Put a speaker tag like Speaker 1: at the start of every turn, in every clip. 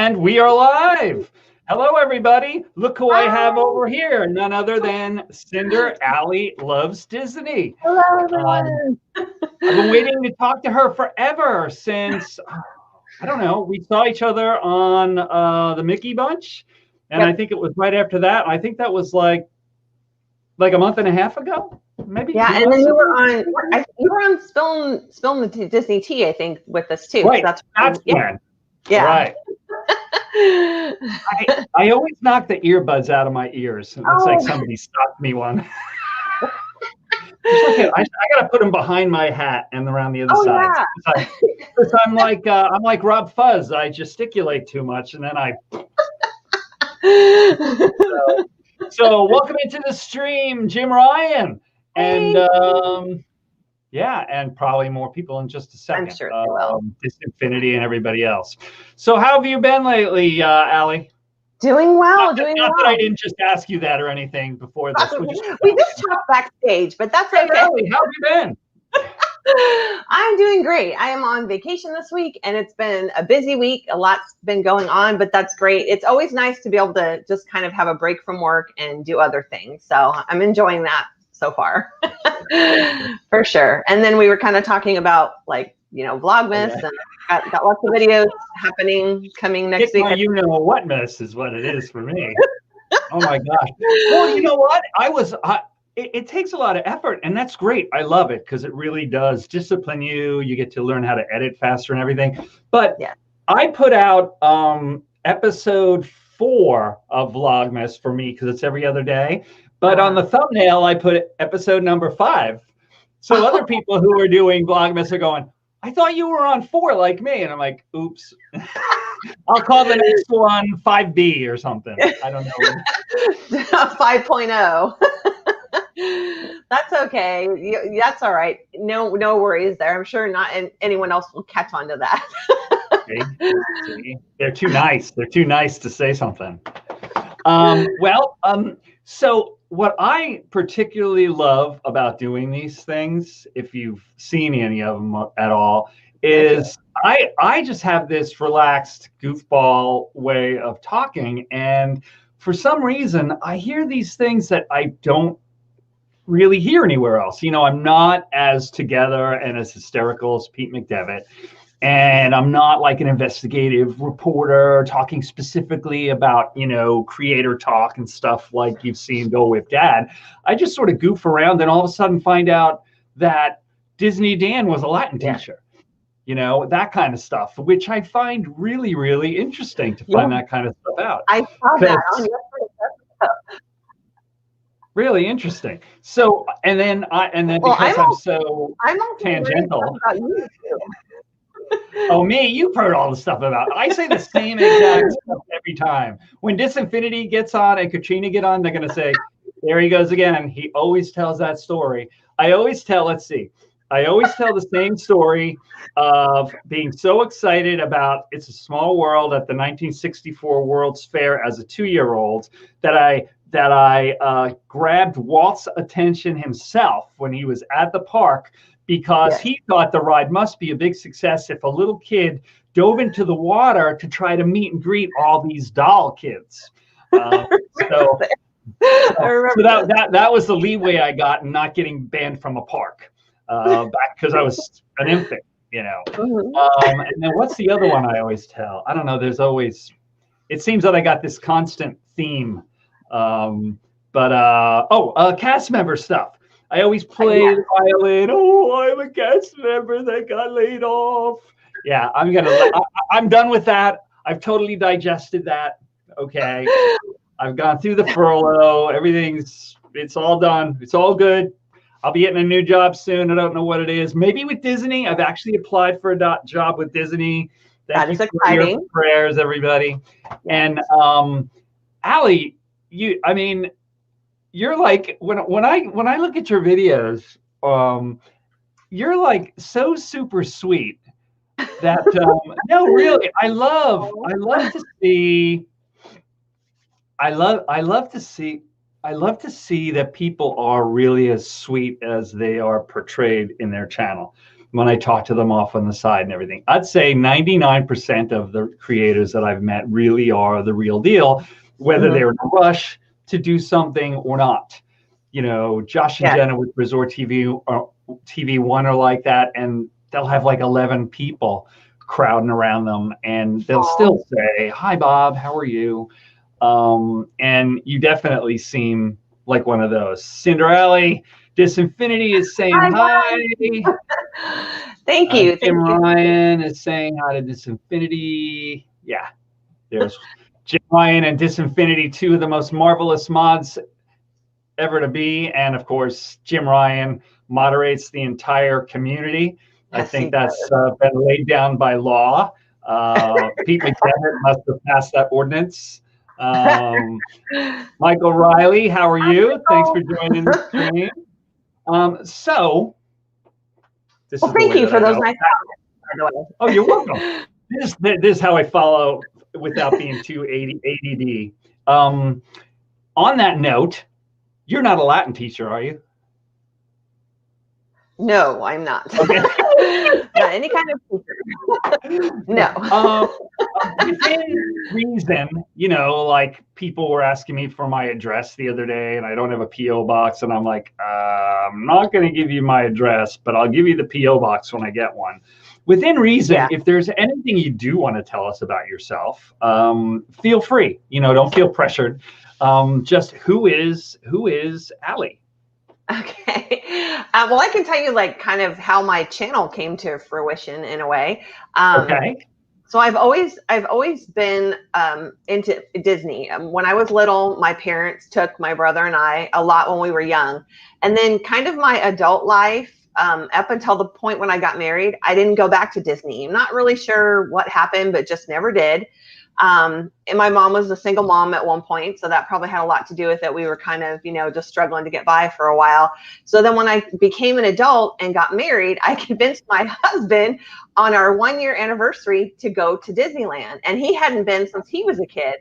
Speaker 1: And we are live. Hello, everybody. Look who I have over here. None other than Cinder Ali Loves Disney.
Speaker 2: Hello, everyone.
Speaker 1: I've been waiting to talk to her forever since, I don't know, we saw each other on the Mickey Bunch. And I think it was right after that. I think that was like a month and a half ago. Maybe.
Speaker 2: Yeah, and then you were on spilling the Disney tea, I think, with us too.
Speaker 1: Right. That's when.
Speaker 2: Yeah.
Speaker 1: Right. I always knock the earbuds out of my ears. It's like somebody stopped me one. I gotta put them behind my hat and around the other side. Yeah. Because I'm like Rob Fuzz. I gesticulate too much, and then I. So welcome into the stream, Jim Ryan, and and probably more people in just a second.
Speaker 2: I'm sure they will.
Speaker 1: Disinfinity and everybody else. So how have you been lately, Ali?
Speaker 2: Doing well.
Speaker 1: Not that I didn't just ask you that or anything before this.
Speaker 2: We just talked backstage, but that's okay.
Speaker 1: Ali, how have you been?
Speaker 2: I'm doing great. I am on vacation this week, and it's been a busy week. A lot's been going on, but that's great. It's always nice to be able to just kind of have a break from work and do other things. So I'm enjoying that so far, for sure. And then we were kind of talking about Vlogmas, and got lots of videos coming next week.
Speaker 1: You know what mess is what it is for me. Oh my gosh. Well, you know what? It takes a lot of effort, and that's great. I love it because it really does discipline you. You get to learn how to edit faster and everything. But I put out episode 4 of Vlogmas for me because it's every other day. But on the thumbnail, I put episode number 5. So other people who are doing Vlogmas are going, I thought you were on 4 like me. And I'm like, oops. I'll call the next one 5B or something. I don't know.
Speaker 2: 5.0. That's okay. That's all right. No worries there. I'm sure not anyone else will catch on to that.
Speaker 1: They're too nice. They're too nice to say something. So what I particularly love about doing these things, if you've seen any of them at all, is I just have this relaxed goofball way of talking. And for some reason, I hear these things that I don't really hear anywhere else. I'm not as together and as hysterical as Pete McDevitt, and I'm not like an investigative reporter talking specifically about creator talk and stuff like you've seen Go With Dad. I just sort of goof around and all of a sudden find out that Disney Dan was a Latin teacher. That kind of stuff, which I find really, really interesting to find that kind of stuff out.
Speaker 2: I saw that on your
Speaker 1: really interesting. So, and then because I'm tangential. Oh, me, you've heard all the stuff about. I say the same exact stuff every time. When Disinfinity gets on and Katrina get on, they're going to say, there he goes again. He always tells that story. I always tell the same story of being so excited about It's a Small World at the 1964 World's Fair as a 2-year-old that I grabbed Walt's attention himself when he was at the park because he thought the ride must be a big success if a little kid dove into the water to try to meet and greet all these doll kids. So that was the leeway I got in not getting banned from a park back because I was an infant, And then what's the other one I always tell? I don't know. It seems that I got this constant theme. Cast member stuff. I always play the violin. Oh, I'm a cast member that got laid off. Yeah, I'm done with that. I've totally digested that. Okay. I've gone through the furlough. It's all done. It's all good. I'll be getting a new job soon. I don't know what it is. Maybe with Disney. I've actually applied for a job with Disney.
Speaker 2: That is exciting.
Speaker 1: For prayers, everybody. And Ali, you're like when I look at your videos, you're like so super sweet that no, really, I love to see that people are really as sweet as they are portrayed in their channel. when I talk to them off on the side and everything. I'd say 99% of the creators that I've met really are the real deal, whether they're in a rush to do something or not. You know, Josh and Jenna with Resort TV or TV One are like that, and they'll have like 11 people crowding around them, and they'll still say, "Hi, Bob, how are you?" And you definitely seem like one of those. Cinder Ali, Disinfinity is saying hi.
Speaker 2: Thank you.
Speaker 1: Jim Ryan is saying hi to Disinfinity. Yeah, there's Jim Ryan and Disinfinity, two of the most marvelous mods ever to be. And of course, Jim Ryan moderates the entire community. Yes, I think that's been laid down by law. Pete McDevitt must have passed that ordinance. Michael Riley, how are you? Thanks for joining the stream. So,
Speaker 2: thank you for those nice comments, by the way.
Speaker 1: Oh, you're welcome. This is how I follow without being too ADD. On that note, you're not a Latin teacher, are you?
Speaker 2: No, I'm not. Okay. Not any kind of teacher. No.
Speaker 1: Within reason, you know, like people were asking me for my address the other day, and I don't have a P.O. box, and I'm like, I'm not going to give you my address, but I'll give you the P.O. box when I get one. Within reason, if there's anything you do want to tell us about yourself, feel free. You know, don't feel pressured. Just who is Ali?
Speaker 2: Okay. Well, I can tell you like kind of how my channel came to fruition in a way.
Speaker 1: Okay.
Speaker 2: So I've always been into Disney. When I was little, my parents took my brother and I a lot when we were young. And then kind of my adult life, up until the point when I got married, I didn't go back to Disney. I'm not really sure what happened, but just never did. And my mom was a single mom at one point, so that probably had a lot to do with it. We were kind of, you know, just struggling to get by for a while. So then when I became an adult and got married, I convinced my husband on our 1-year anniversary to go to Disneyland. And he hadn't been since he was a kid.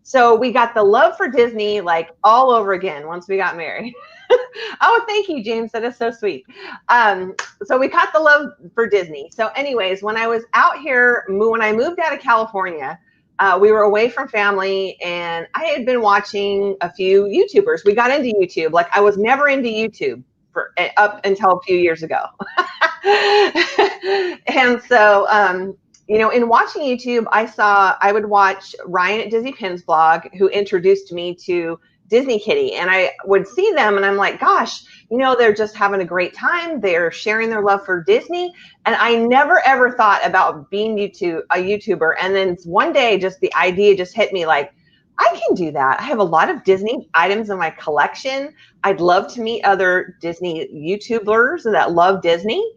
Speaker 2: So we got the love for Disney like all over again once we got married. Oh, thank you, James. That is so sweet. So we caught the love for Disney. So anyways, when I was out here, when I moved out of California, we were away from family, and I had been watching a few YouTubers. We got into YouTube. Like, I was never into YouTube up until a few years ago. And so, you know, in watching YouTube, I would watch Ryan at Disney Pin's blog, who introduced me to Disney Kitty, and I would see them and I'm like, gosh, you know, they're just having a great time. They're sharing their love for Disney. And I never, ever thought about being a YouTuber. And then one day, just the idea just hit me like, I can do that. I have a lot of Disney items in my collection. I'd love to meet other Disney YouTubers that love Disney.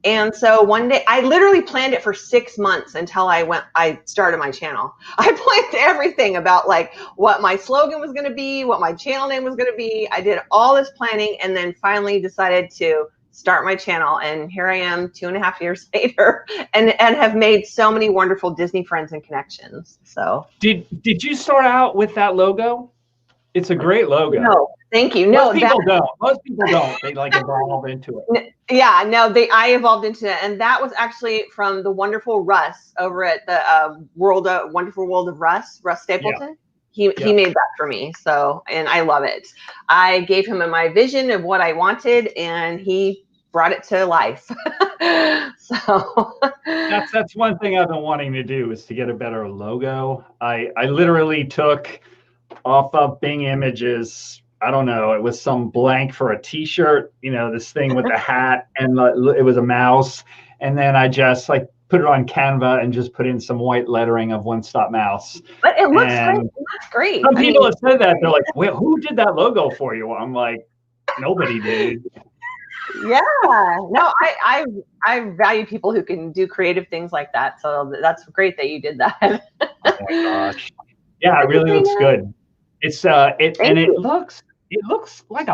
Speaker 2: And so one day, I literally planned it for 6 months until I started my channel. I planned everything about like what my slogan was going to be, what my channel name was going to be. I did all this planning and then finally decided to start my channel. And here I am 2.5 years later and have made so many wonderful Disney friends and connections. So
Speaker 1: did you start out with that logo? It's a great logo.
Speaker 2: No, thank you.
Speaker 1: Most people don't. Most people don't. They like evolve into it.
Speaker 2: Yeah, no, I evolved into it, and that was actually from the wonderful Russ over at the Wonderful World of Russ Stapleton. Yeah. He made that for me. So, and I love it. I gave him my vision of what I wanted, and he brought it to life. So
Speaker 1: that's one thing I've been wanting to do is to get a better logo. I literally took off of Bing Images, I don't know, it was some blank for a t-shirt, you know, this thing with the hat, and it was a mouse, and then I just like put it on Canva and just put in some white lettering of One Stop Mouse.
Speaker 2: But it looks great. It looks great.
Speaker 1: Some people have said that. They're like, well, who did that logo for you? I'm like, nobody did.
Speaker 2: Yeah, no, I value people who can do creative things like that. So that's great that you did that.
Speaker 1: Oh my gosh. Yeah, it really looks good. It's it looks like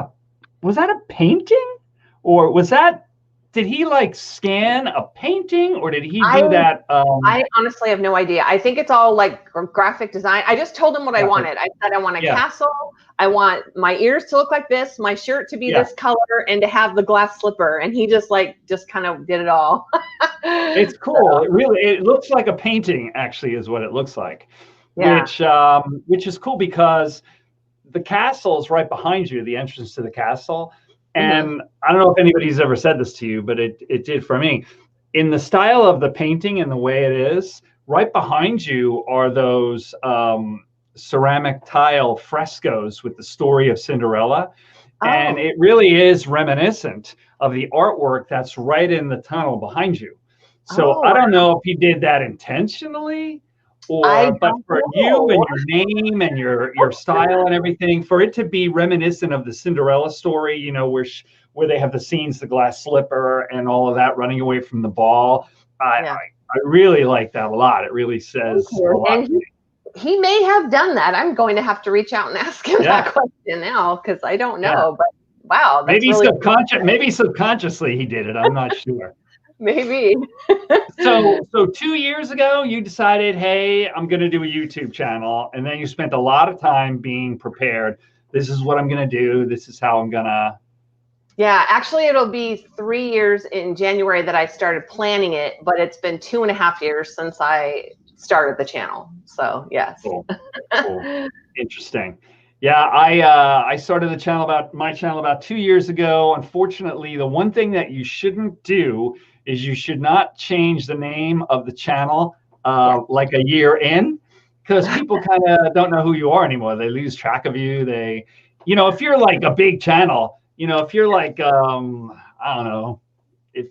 Speaker 1: was that a painting, or was that did he like scan a painting, or did he do that?
Speaker 2: I honestly have no idea. I think it's all like graphic design. I just told him what I wanted. I said, I want a castle. I want my ears to look like this, my shirt to be this color, and to have the glass slipper. And he just kind of did it all.
Speaker 1: It's cool. So, it looks like a painting, actually, is what it looks like. Yeah. Which is cool because the castle is right behind you, the entrance to the castle. And I don't know if anybody's ever said this to you, but it did for me. In the style of the painting and the way it is, right behind you are those ceramic tile frescoes with the story of Cinderella. And it really is reminiscent of the artwork that's right in the tunnel behind you. So I don't know if he did that intentionally, but for you and your name and your style and everything, for it to be reminiscent of the Cinderella story, you know, where they have the scenes, the glass slipper and all of that, running away from the ball. I really like that a lot. It really says a lot to me.
Speaker 2: He may have done that. I'm going to have to reach out and ask him that question now, because I don't know. But wow, that's
Speaker 1: maybe subconsciously he did it. I'm not sure.
Speaker 2: Maybe.
Speaker 1: So 2 years ago, you decided, hey, I'm going to do a YouTube channel, and then you spent a lot of time being prepared. This is what I'm going to do. This is how I'm going to.
Speaker 2: Yeah, actually, it'll be 3 years in January that I started planning it, but it's been 2.5 years since I started the channel. So yes.
Speaker 1: Cool. Interesting. Yeah, I started my channel about 2 years ago. Unfortunately, the one thing that you shouldn't do is you should not change the name of the channel like a year in, because people kind of don't know who you are anymore. They lose track of you. If you're like a big channel, if you're like, I don't know, if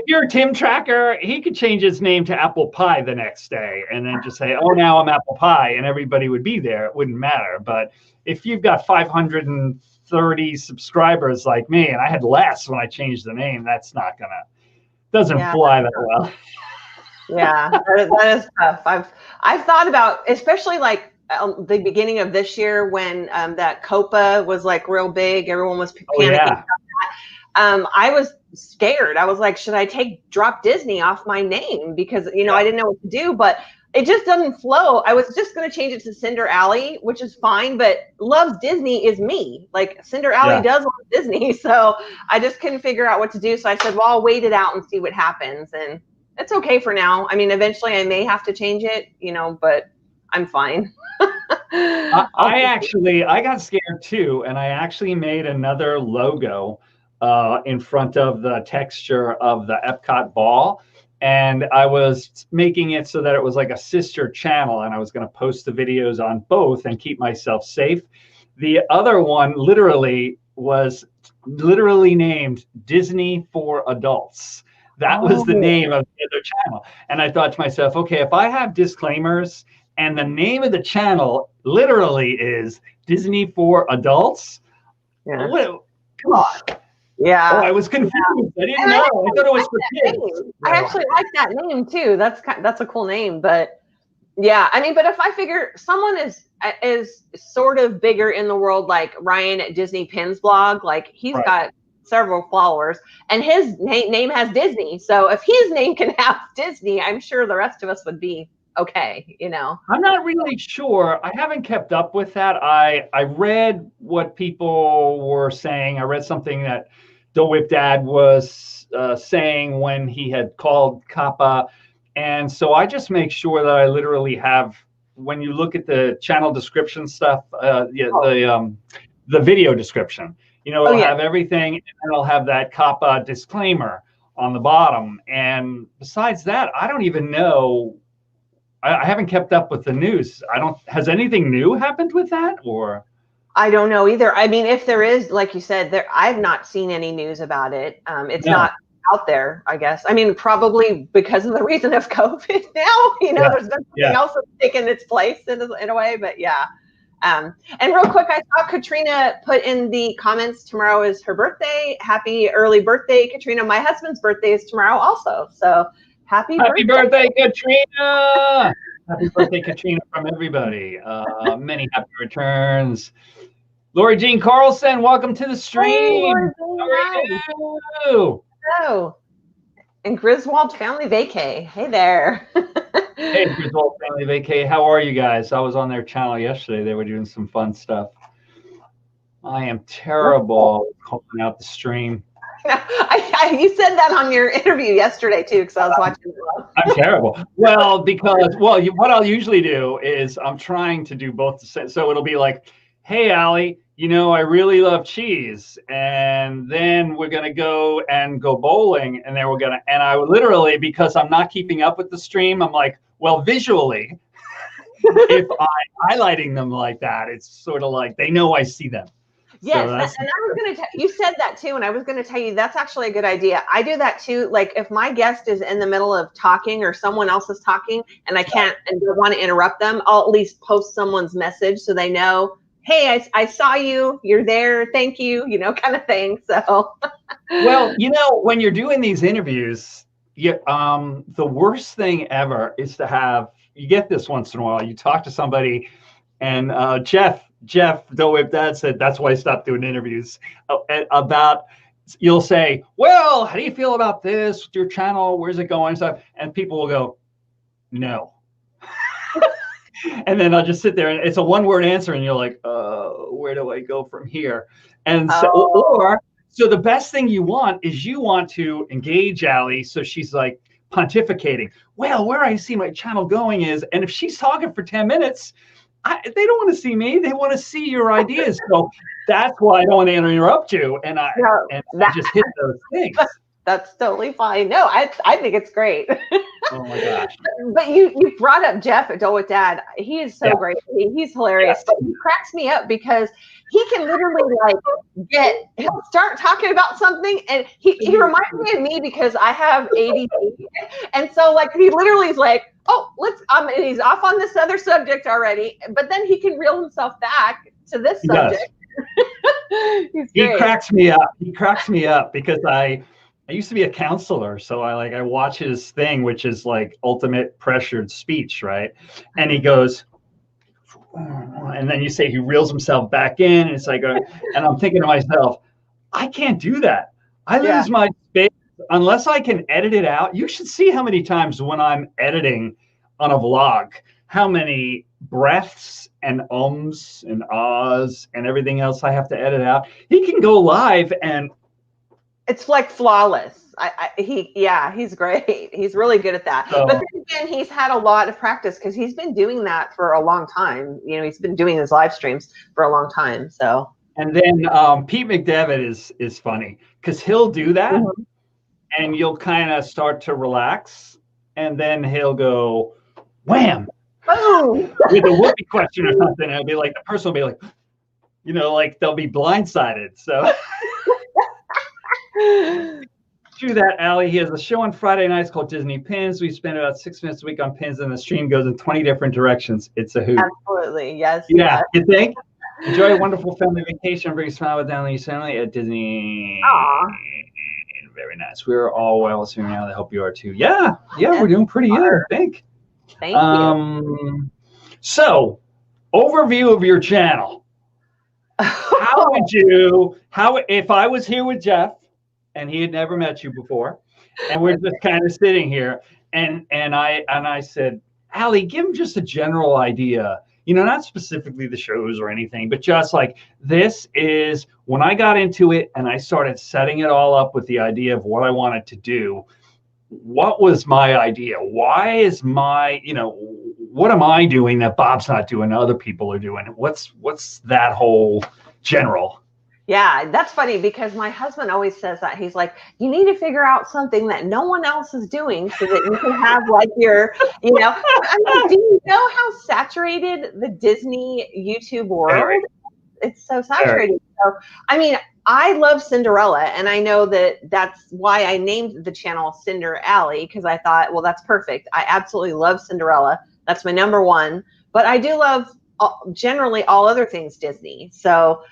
Speaker 1: you're Tim Tracker, he could change his name to Apple Pie the next day and then just say, oh, now I'm Apple Pie, and everybody would be there. It wouldn't matter. But if you've got 530 subscribers like me, and I had less when I changed the name, doesn't fly that well.
Speaker 2: Yeah, that is tough. I've thought about, especially like the beginning of this year when that Kappa was like real big, everyone was panicking about that. I was scared. I was like, should I drop Disney off my name? Because, I didn't know what to do, but it just doesn't flow. I was just going to change it to Cinder Ali, which is fine, but Loves Disney is me. Like Cinder Ali does love Disney. So I just couldn't figure out what to do. So I said, well, I'll wait it out and see what happens. And it's okay for now. I mean, eventually I may have to change it, but I'm fine.
Speaker 1: I got scared too. And I actually made another logo in front of the texture of the Epcot ball. And I was making it so that it was like a sister channel, and I was going to post the videos on both and keep myself safe. The other one was named Disney for Adults. That was the name of the other channel. And I thought to myself, okay, if I have disclaimers and the name of the channel literally is Disney for Adults, come on.
Speaker 2: Yeah.
Speaker 1: Oh, I was confused. I didn't know. I thought it was for kids.
Speaker 2: I actually like that name too. That's a cool name. But yeah, I mean, but if I figure someone is sort of bigger in the world, like Ryan at Disney Pins blog, like he's got several followers, and his name has Disney. So if his name can have Disney, I'm sure the rest of us would be okay.
Speaker 1: I'm not really sure. I haven't kept up with that. I read what people were saying. I read something that Dole Whip Dad was saying when he had called Kappa. And so I just make sure that I literally have, when you look at the channel description stuff, the video description, it'll have everything, and it'll have that Kappa disclaimer on the bottom. And besides that, I don't even know. I haven't kept up with the news. Has anything new happened with that, or?
Speaker 2: I don't know either. I mean, if there is, like you said, I've not seen any news about it. It's not out there, I guess. I mean, probably because of the reason of COVID now, there's been something else that's taken its place in a way, but yeah. And real quick, I saw Katrina put in the comments, tomorrow is her birthday. Happy early birthday, Katrina. My husband's birthday is tomorrow also. So happy birthday,
Speaker 1: Katrina. Happy birthday, Katrina, from everybody. Many happy returns. Lori Jean Carlson, welcome to the stream.
Speaker 2: Hey,
Speaker 1: How are you?
Speaker 2: hello. And Griswold Family Vacay. Hey there.
Speaker 1: Hey, Griswold Family Vacay. How are you guys? I was on their channel yesterday. They were doing some fun stuff. I am terrible calling out the stream.
Speaker 2: You said that on your interview yesterday too, because I was watching it.
Speaker 1: I'm terrible. Well, because what I'll usually do is I'm trying to do both. So it'll be like, hey, Ali, I really love cheese, and then we're gonna go bowling, and then and I literally, because I'm not keeping up with the stream, I'm like, well, visually, if I'm highlighting them like that, it's sort of like they know I see them.
Speaker 2: Yes, and I was going to you said that too, and I was going to tell you that's actually a good idea. I do that too. Like if my guest is in the middle of talking or someone else is talking and I can't and don't want to interrupt them, I'll at least post someone's message so they know, hey, I saw you, you're there, thank you, kind of thing. So
Speaker 1: well, when you're doing these interviews, the worst thing ever is to have, you get this once in a while, you talk to somebody and Jeff, Don't Whip Dad said, that's why I stopped doing interviews you'll say, well, how do you feel about this, your channel, where's it going, stuff, and people will go, no. And then I'll just sit there and it's a one-word answer and you're like, where do I go from here? And so the best thing you want is you want to engage Ali, so she's like pontificating, well, where I see my channel going is, and if she's talking for 10 minutes, they don't want to see me. They want to see your ideas. So that's why I don't want to interrupt you. And I just hit those things.
Speaker 2: That's totally fine. No, I think it's great.
Speaker 1: Oh my gosh.
Speaker 2: But you brought up Jeff at Don't Whip Dad. He is so great. He's hilarious. But he cracks me up because he can literally he'll start talking about something and he reminds me of me because I have ADD. And so he literally is like, oh, and he's off on this other subject already, but then he can reel himself back to this subject.
Speaker 1: He cracks me up. He cracks me up because I used to be a counselor, so I watch his thing, which is like ultimate pressured speech, right? And he goes, and then you say he reels himself back in, and it's like, and I'm thinking to myself, I can't do that. I lose my space unless I can edit it out. You should see how many times when I'm editing on a vlog, how many breaths and ums and ahs and everything else I have to edit out. He can go live and
Speaker 2: it's like flawless. He's great. He's really good at that. But then again, he's had a lot of practice because he's been doing that for a long time. He's been doing his live streams for a long time. So.
Speaker 1: And then Pete McDevitt is funny because he'll do that, and you'll kind of start to relax, and then he'll go, wham, boom, with a whoopee question or something. And it'll be like the person will be like, they'll be blindsided. So. Through that, Ali, he has a show on Friday nights called Disney Pins. We spend about 6 minutes a week on pins, and the stream goes in 20 different directions. It's a hoot.
Speaker 2: Absolutely, yes.
Speaker 1: Yeah, you think? Enjoy a wonderful family vacation. Bring a smile with Down the family at Disney.
Speaker 2: Aww.
Speaker 1: Very nice. We're all well assuming now. I hope you are too. Yeah, we're doing pretty good, I think.
Speaker 2: Thank you.
Speaker 1: So, overview of your channel. If I was here with Jeff, and he had never met you before, and we're just kind of sitting here, and I said, Ali, give him just a general idea, not specifically the shows or anything, but just like, this is when I got into it and I started setting it all up with the idea of what I wanted to do. What was my idea? Why is what am I doing that Bob's not doing, other people are doing? What's that whole general?
Speaker 2: Yeah, that's funny because my husband always says that. He's like, you need to figure out something that no one else is doing so that you can have your, I'm like, do you know how saturated the Disney YouTube world? It's so saturated. So, I love Cinderella, and I know that's why I named the channel Cinder Ali, because I thought, well, that's perfect. I absolutely love Cinderella. That's my number one. But I do love generally all other things Disney. So,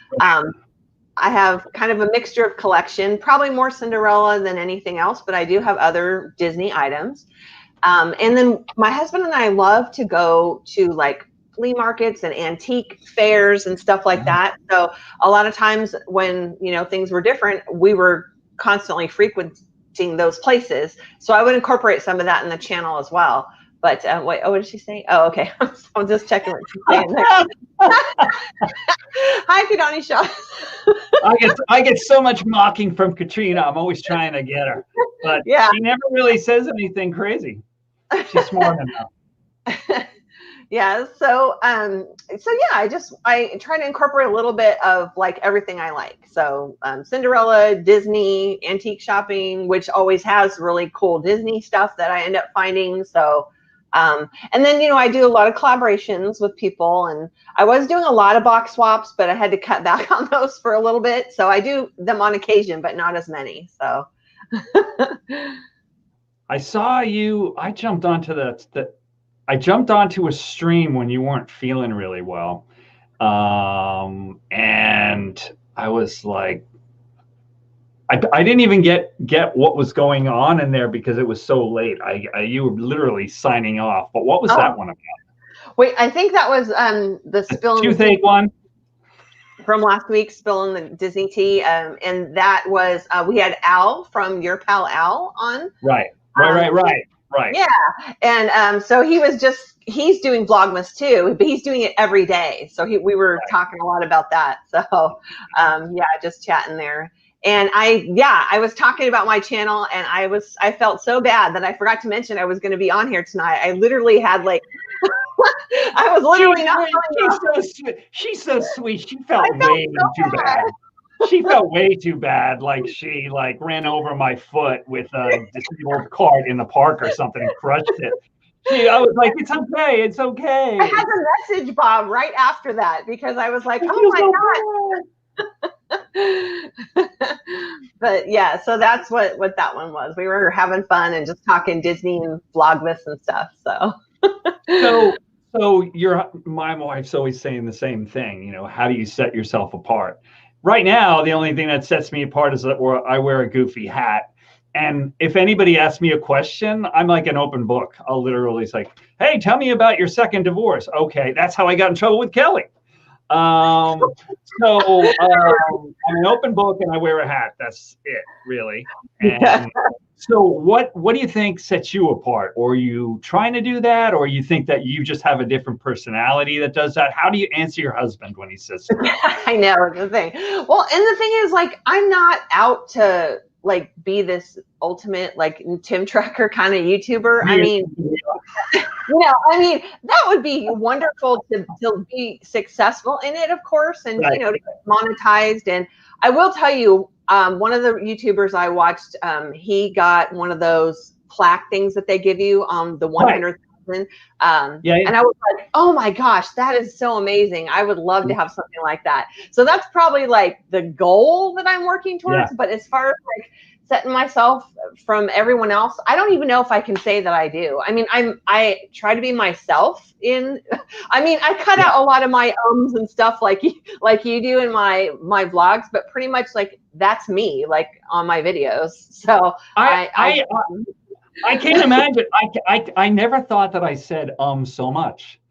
Speaker 2: I have kind of a mixture of collection, probably more Cinderella than anything else, but I do have other Disney items. And then my husband and I love to go to flea markets and antique fairs and stuff like that. So a lot of times when, you know, things were different, we were constantly frequenting those places. So I would incorporate some of that in the channel as well. But wait, what did she say? Oh, okay. I'm just checking what she's saying there. Hi, Kidani Shaw.
Speaker 1: I get so much mocking from Katrina. I'm always trying to get her, but
Speaker 2: yeah,
Speaker 1: she never really says anything crazy. She's smart enough.
Speaker 2: Yeah. So yeah, I try to incorporate a little bit of like everything I like. So Cinderella, Disney, antique shopping, which always has really cool Disney stuff that I end up finding. So and then, you know, I do a lot of collaborations with people, and I was doing a lot of box swaps, but I had to cut back on those for a little bit. So I do them on occasion, but not as many. So
Speaker 1: I saw you. I jumped onto I jumped onto a stream when you weren't feeling really well, and I was like, I didn't even get what was going on in there because it was so late. You were literally signing off. But what was that one about?
Speaker 2: Wait, I think that was the spill
Speaker 1: toothache one
Speaker 2: from last week, spilling the Disney tea, and that was we had Al from Your Pal Al on.
Speaker 1: Right.
Speaker 2: Yeah, and so he's doing Vlogmas too, but he's doing it every day. So we were talking a lot about that. So yeah, just chatting there. And I was talking about my channel, and I felt so bad that I forgot to mention I was going to be on here tonight. I literally had like, I was literally
Speaker 1: She's so sweet. She felt way too bad. She felt way too bad. Like she ran over my foot with a disabled cart in the park or something and crushed it. I was like, it's okay. It's okay.
Speaker 2: I had a message, Bob, right after that because I was like, oh my God. But yeah, so that's what that one was. We were having fun and just talking Disney and Vlogmas and stuff. So
Speaker 1: my wife's always saying the same thing, you know, how do you set yourself apart? Right now, the only thing that sets me apart is that I wear a goofy hat. And if anybody asks me a question, I'm like an open book. I'll literally say, hey, tell me about your second divorce. Okay, that's how I got in trouble with Kelly. I'm an open book and I wear a hat. That's it, really. And so what do you think sets you apart? Or are you trying to do that? Or you think that you just have a different personality that does that? How do you answer your husband when he says that?
Speaker 2: I know, the thing. Well, and the thing is, like, I'm not out to like be this ultimate like Tim Tracker kind of YouTuber. I mean, that would be wonderful to be successful in it, of course, and you know, to get monetized. And I will tell you, one of the YouTubers I watched, he got one of those plaque things that they give you on the 100,000. And I was like, oh my gosh, that is so amazing. I would love to have something like that. So that's probably like the goal that I'm working towards. But as far as like setting myself from everyone else, I don't even know if I can say that I do. I mean, I try to be myself I cut out a lot of my ums and stuff like you do in my vlogs, but pretty much like that's me, like on my videos. So I
Speaker 1: can't imagine. I never thought that I said so much.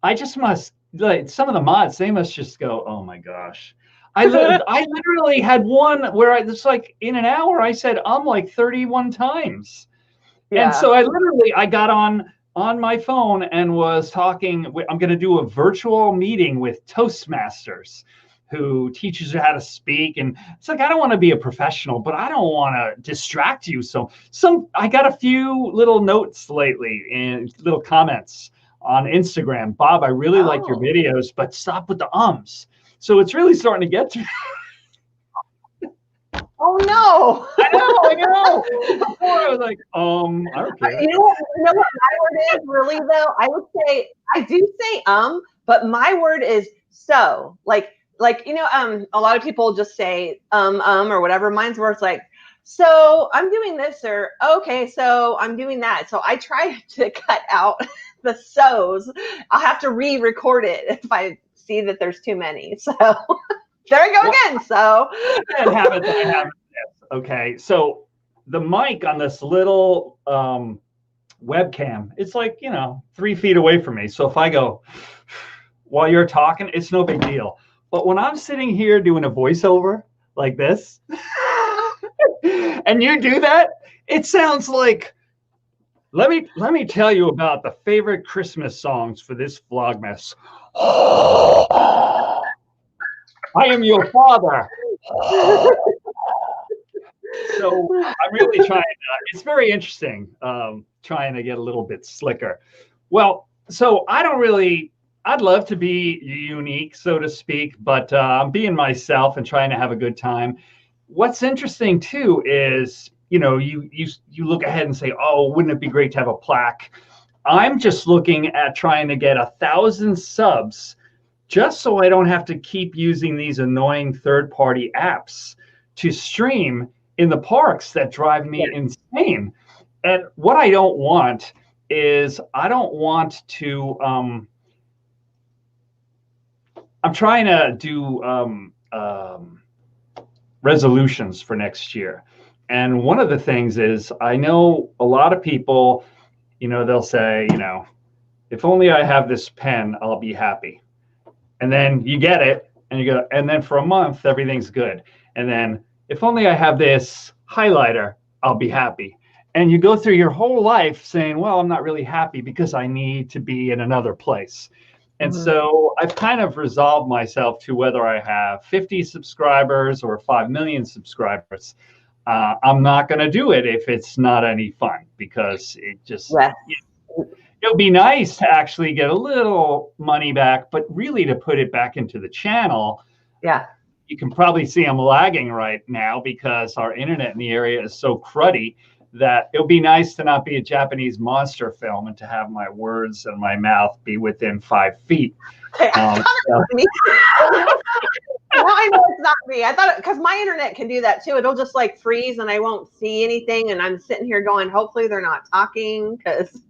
Speaker 1: I just must, like, some of the mods, they must just go, oh my gosh. I literally had one where it's like in an hour I said like 31 times. Yeah. And so I got on my phone and was talking. I'm going to do a virtual meeting with Toastmasters, who teaches you how to speak. And it's like, I don't want to be a professional, but I don't want to distract you. So I got a few little notes lately and little comments on Instagram. Bob, I really like your videos, but stop with the ums. So it's really starting to get to me.
Speaker 2: Oh no!
Speaker 1: I know. Before I was like, I don't care.
Speaker 2: You know what my word is really though? I would say I do say but my word is so. Like you know, a lot of people just say or whatever. Mine's where it's like, so I'm doing this, or okay, so I'm doing that. So I try to cut out the so's. I'll have to re-record it if I see that there's too many. So there I go again. So
Speaker 1: I have it. Okay, so the mic on this little webcam, it's like, you know, 3 feet away from me. So if I go, while you're talking, it's no big deal. But when I'm sitting here doing a voiceover like this, and you do that, it sounds like, let me tell you about the favorite Christmas songs for this Vlogmas. I am your father. So I'm really trying it's very interesting, trying to get a little bit slicker. Well, so I'd love to be unique, so to speak, but I'm being myself and trying to have a good time. What's interesting too is, you look ahead and say, oh, wouldn't it be great to have a plaque? I'm just looking at trying to get 1,000 subs just so I don't have to keep using these annoying third-party apps to stream in the parks that drive me insane. And what I don't want is I don't want to I'm trying to do resolutions for next year. And one of the things is, I know a lot of people, they'll say, if only I have this pen, I'll be happy. And then you get it and you go, and then for a month, everything's good. And then if only I have this highlighter, I'll be happy. And you go through your whole life saying, well, I'm not really happy because I need to be in another place. And so I've kind of resolved myself to whether I have 50 subscribers or 5 million subscribers. I'm not going to do it if it's not any fun, because it just, it'll be nice to actually get a little money back, but really to put it back into the channel.
Speaker 2: Yeah.
Speaker 1: You can probably see I'm lagging right now because our internet in the area is so cruddy that it'll be nice to not be a Japanese monster film and to have my words and my mouth be within 5 feet.
Speaker 2: Okay, now I know it's not me. I thought, because my internet can do that too. It'll just like freeze and I won't see anything. And I'm sitting here going, hopefully they're not talking because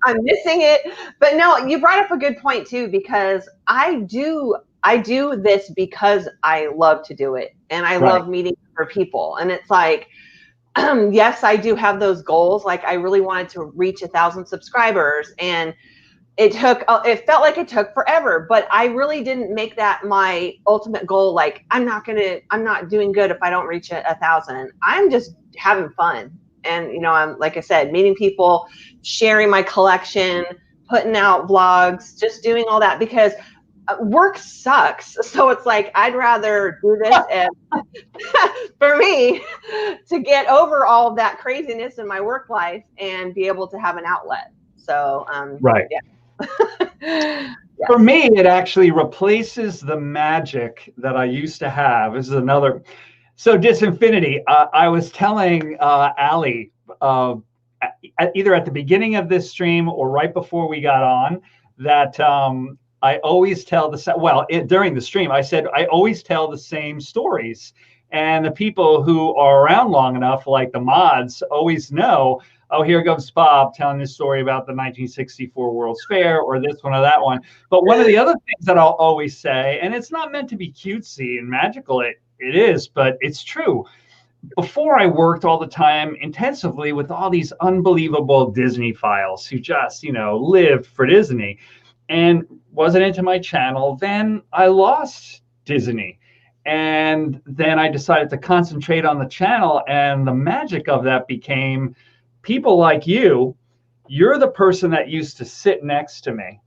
Speaker 2: I'm missing it. But no, you brought up a good point too, because I do this because I love to do it. And I love meeting other people. And it's like, yes, I do have those goals. Like I really wanted to reach 1,000 subscribers, and it felt like it took forever, but I really didn't make that my ultimate goal. Like I'm not doing good if I don't reach 1,000. I'm just having fun. And, I'm, like I said, meeting people, sharing my collection, putting out vlogs, just doing all that, because work sucks. So it's like, I'd rather do this and for me to get over all of that craziness in my work life and be able to have an outlet. So,
Speaker 1: For me, it actually replaces the magic that I used to have. This is another. So Disinfinity, I was telling Ali either at the beginning of this stream or right before we got on that I always tell during the stream, I said, I always tell the same stories. And the people who are around long enough, like the mods, always know, oh, here goes Bob telling this story about the 1964 World's Fair or this one or that one. But one of the other things that I'll always say, and it's not meant to be cutesy and magical, it is, but it's true. Before I worked all the time intensively with all these unbelievable Disney files who just, lived for Disney and wasn't into my channel. Then I lost Disney. And then I decided to concentrate on the channel. And the magic of that became people like you. You're the person that used to sit next to me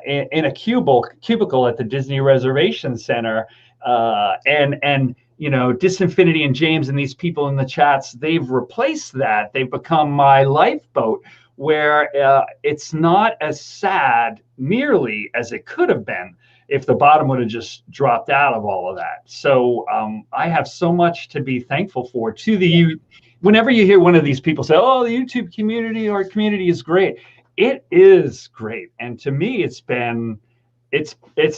Speaker 1: in a cubicle at the Disney Reservation Center. And Disinfinity and James and these people in the chats, they've replaced that. They've become my lifeboat, where it's not as sad nearly as it could have been if the bottom would have just dropped out of all of that. So I have so much to be thankful for. Whenever you hear one of these people say, oh, the YouTube community or community is great, it is great. And to me, it's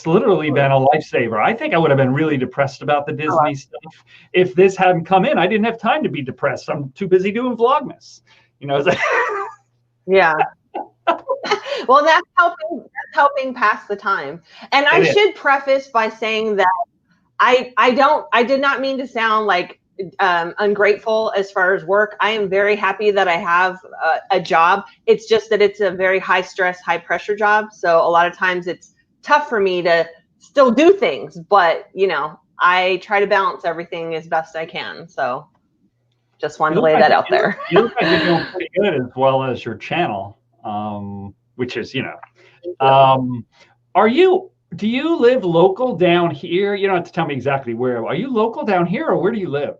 Speaker 1: literally been a lifesaver. I think I would have been really depressed about the Disney stuff if this hadn't come in. I didn't have time to be depressed. I'm too busy doing Vlogmas.
Speaker 2: Yeah. Well, that's helping pass the time. And I should preface by saying that I did not mean to sound like ungrateful as far as work. I am very happy that I have a job. It's just that it's a very high stress, high pressure job. So a lot of times it's tough for me to still do things, but you know, I try to balance everything as best I can. So just wanted to lay that out there.
Speaker 1: You look like you're doing pretty good, as well as your channel, which is, you know, do you live local down here? You don't have to tell me exactly where. Are you local down here, or where do you live?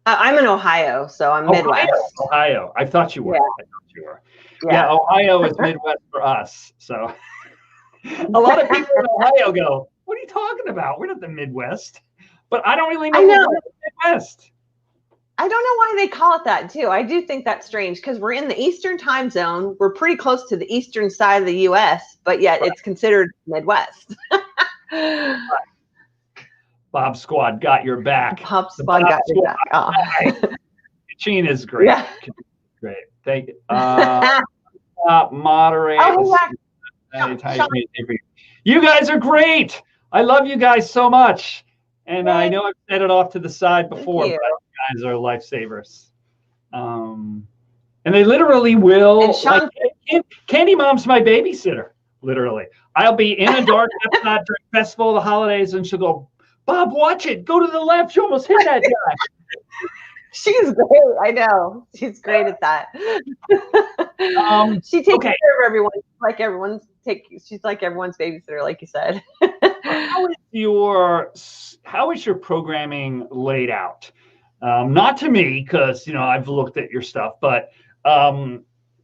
Speaker 2: I'm in Ohio, so I'm Midwest.
Speaker 1: Ohio. I thought you were.
Speaker 2: Yeah.
Speaker 1: I thought you were. Yeah, Ohio is Midwest for us. So a lot of people in Ohio go, "What are you talking about? We're not the Midwest." But I don't really know. We're the Midwest.
Speaker 2: I don't know why they call it that too. I do think that's strange because we're in the Eastern time zone. We're pretty close to the eastern side of the U.S., but yet it's considered Midwest.
Speaker 1: Bob Squad got your back.
Speaker 2: Bob Squad got your back. Oh.
Speaker 1: Kachin is great.
Speaker 2: Yeah.
Speaker 1: Great. Thank you. Moderate.
Speaker 2: Oh,
Speaker 1: you guys are great. I love you guys so much. And I know I've said it off to the side before, but you guys are lifesavers. And they literally will.
Speaker 2: Sean,
Speaker 1: like, Candy Mom's my babysitter, literally. I'll be in a dark during festival of the holidays, and she'll go, "Bob, watch it. Go to the left. You almost hit that guy."
Speaker 2: She's great. I know. She's great at that. She takes care of everyone. She's like everyone's babysitter, like you said.
Speaker 1: How is your programming laid out? Not to me, because you know I've looked at your stuff, but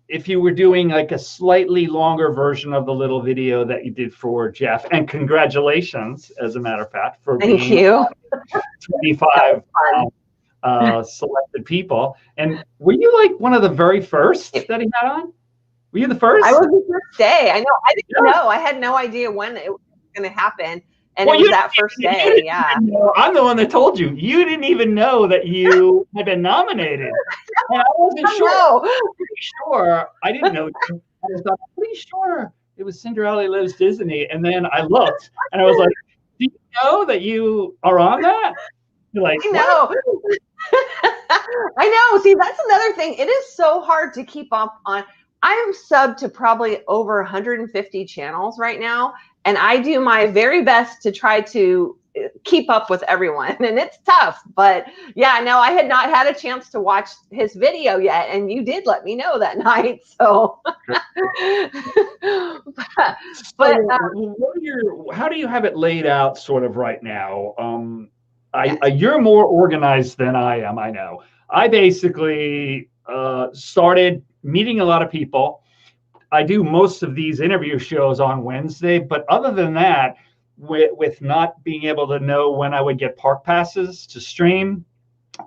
Speaker 1: if you were doing like a slightly longer version of the little video that you did for Jeff, and congratulations, as a matter of fact, for being 25 selected people. And were you like one of the very first that he had on? Were you the first?
Speaker 2: I was the first day. I know. I didn't know. I had no idea when it was going to happen. And it was that first day. Yeah.
Speaker 1: I'm the one that told you. You didn't even know that you had been nominated. And I wasn't sure. Pretty sure. I didn't know. I was pretty sure it was Cinder Ali Loves Disney. And then I looked and I was like, "Do you know that you are on that?" You're like,
Speaker 2: I know. I know. See, that's another thing. It is so hard to keep up on. I am subbed to probably over 150 channels right now. And I do my very best to try to keep up with everyone. And it's tough. But yeah, no, I had not had a chance to watch his video yet. And you did let me know that night. So,
Speaker 1: how do you have it laid out sort of right now? You're more organized than I am, I know. I basically started meeting a lot of people. I do most of these interview shows on Wednesday, but other than that, with not being able to know when I would get park passes to stream,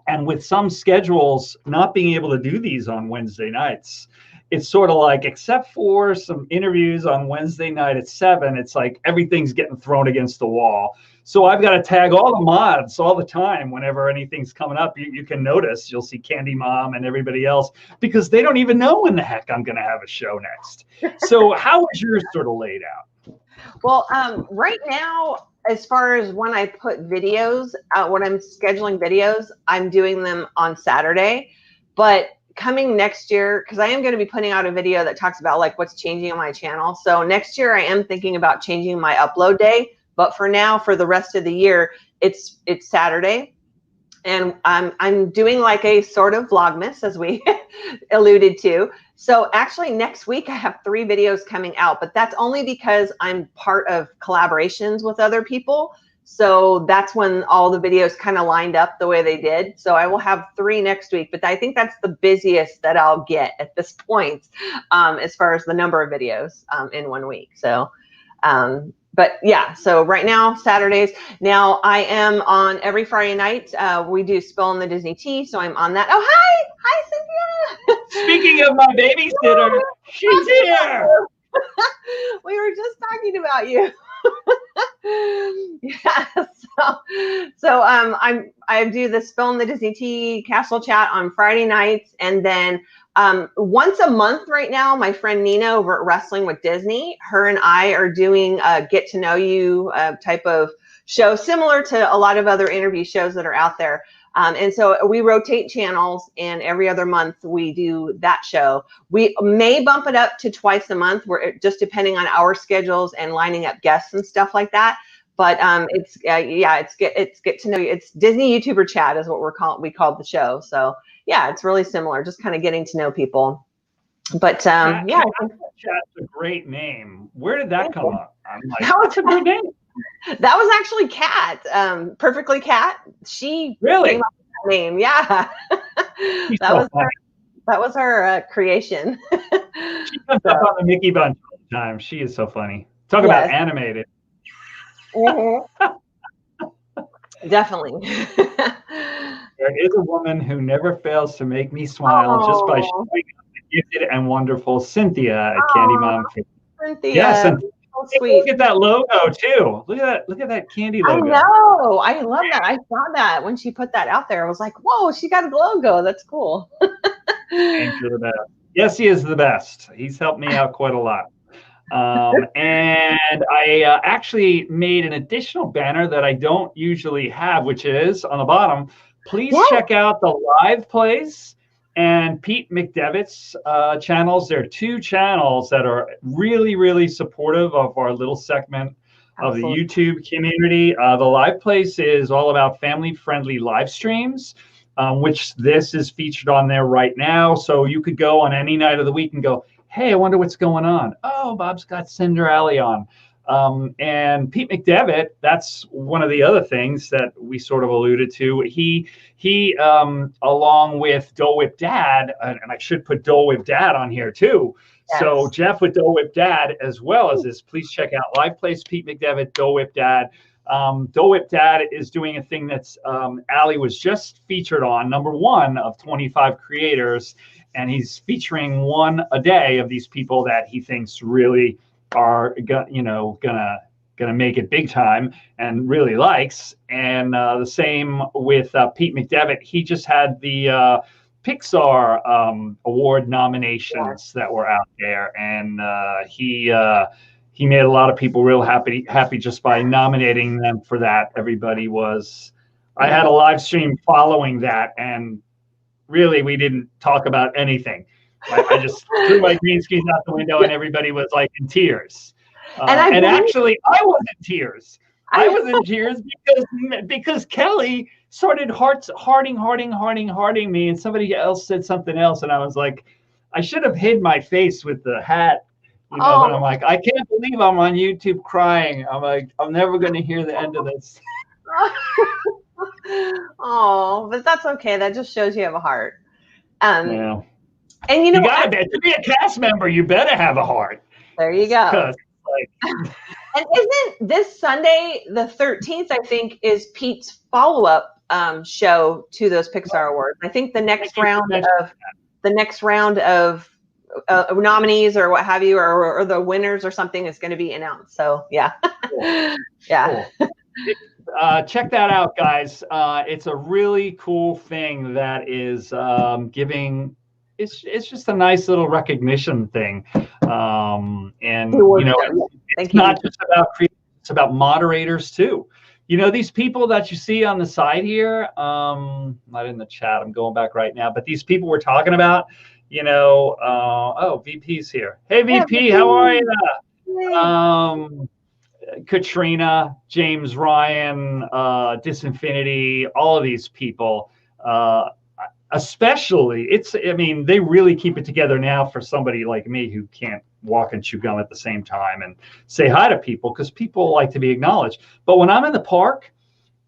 Speaker 1: and with some schedules not being able to do these on Wednesday nights, it's sort of like, except for some interviews on Wednesday night at 7, it's like everything's getting thrown against the wall. So I've got to tag all the mods all the time. Whenever anything's coming up, you can notice, you'll see Candy Mom and everybody else, because they don't even know when the heck I'm going to have a show next. So how is yours sort of laid out?
Speaker 2: Well, right now, as far as when I put videos out, when I'm scheduling videos, I'm doing them on Saturday. But coming next year, because I am going to be putting out a video that talks about like what's changing on my channel. So next year I am thinking about changing my upload day. But for now, for the rest of the year, it's Saturday. And I'm doing like a sort of Vlogmas, as we alluded to. So actually next week I have 3 videos coming out, but that's only because I'm part of collaborations with other people. So that's when all the videos kind of lined up the way they did. So I will have 3 next week, but I think that's the busiest that I'll get at this point, as far as the number of videos in 1 week. So, but yeah, so right now, Saturdays. Now I am on every Friday night. We do Spilling the Disney Tea, so I'm on that. Oh, hi. Hi, Cynthia.
Speaker 1: Speaking of my babysitter, she's here.
Speaker 2: We were just talking about you. Yeah, so I do the Spilling the Disney Tea Castle Chat on Friday nights, and then once a month right now, my friend Nina over at Wrestling with Disney, her and I are doing a get to know you type of show, similar to a lot of other interview shows that are out there. And so we rotate channels, and every other month we do that show. We may bump it up to twice a month, where just depending on our schedules and lining up guests and stuff like that. But it's get to know you. It's Disney YouTuber Chat is what we called the show. So yeah, it's really similar, just kind of getting to know people. But yeah,
Speaker 1: Chat's a great name. Where did that come up? I'm like,
Speaker 2: that's
Speaker 1: a good name.
Speaker 2: That was actually Kat, Perfectly Kat. She
Speaker 1: really
Speaker 2: came up with that name. Yeah, that was her creation.
Speaker 1: She comes up on the Mickey Bunch all the time. She is so funny. Talk about animated.
Speaker 2: Definitely.
Speaker 1: There is a woman who never fails to make me smile just by showing up the gifted and wonderful Cynthia at Candy Mom.
Speaker 2: Cynthia.
Speaker 1: Yeah, Cynthia.
Speaker 2: So sweet.
Speaker 1: Look at that logo too. Look at that candy logo.
Speaker 2: I know. I love that. I saw that when she put that out there. I was like, whoa, she got a logo. That's cool.
Speaker 1: Thank you, the best. Yes, he is the best. He's helped me out quite a lot. And I actually made an additional banner that I don't usually have, which is on the bottom. Please check out the live plays and Pete McDevitt's channels. There are two channels that are really, really supportive of our little segment of the YouTube community. The live plays is all about family-friendly live streams, which this is featured on there right now. So you could go on any night of the week and go, hey, I wonder what's going on. Oh, Bob's got Cinder Ali on. And Pete McDevitt, that's one of the other things that we sort of alluded to. He along with Dole Whip Dad, and I should put Dole Whip Dad on here too. Yes. So Jeff with Dole Whip Dad, as well as this, please check out Live Plays Pete McDevitt, Dole Whip Dad. Dole Whip Dad is doing a thing that's Ali was just featured on, #1 of 25 creators. And he's featuring one a day of these people that he thinks really are, gonna make it big time and really likes. And the same with Pete McDevitt. He just had the Pixar award nominations that were out there, and he made a lot of people real happy just by nominating them for that. Everybody was. I had a live stream following that, and really, we didn't talk about anything. I just threw my green screens out the window, and everybody was like in tears. And actually, I was in tears. I was in tears because Kelly started hearting me, and somebody else said something else, and I was like, I should have hid my face with the hat. But I'm like, I can't believe I'm on YouTube crying. I'm like, I'm never going to hear the end of this.
Speaker 2: Oh, but that's okay. That just shows you have a heart.
Speaker 1: Yeah.
Speaker 2: And
Speaker 1: you gotta to be a cast member, you better have a heart.
Speaker 2: There you go. And isn't this Sunday, the 13th, I think, is Pete's follow-up show to those Pixar Awards? I think the next round of nominees or what have you, or the winners or something is going to be announced. So yeah.
Speaker 1: Cool.
Speaker 2: Yeah.
Speaker 1: Cool. Check that out, guys. It's a really cool thing that is giving. It's just a nice little recognition thing, and it's not just about creators; it's about moderators too. These people that you see on the side here, not in the chat. I'm going back right now, but these people we're talking about. VP's here. Hey, VP, how are you? Katrina, James Ryan, Disinfinity, all of these people, especially, they really keep it together now for somebody like me who can't walk and chew gum at the same time and say hi to people, because people like to be acknowledged. But when I'm in the park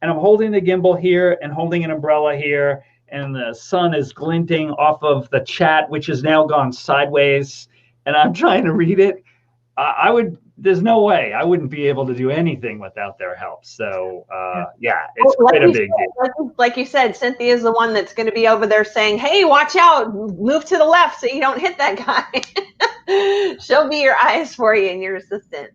Speaker 1: and I'm holding the gimbal here and holding an umbrella here, and the sun is glinting off of the chat, which has now gone sideways, and I'm trying to read it, there's no way I wouldn't be able to do anything without their help. So it's quite a big deal.
Speaker 2: Like you said, Cynthia is the one that's going to be over there saying, hey, watch out, move to the left so you don't hit that guy. She'll be your eyes for you and your assistant.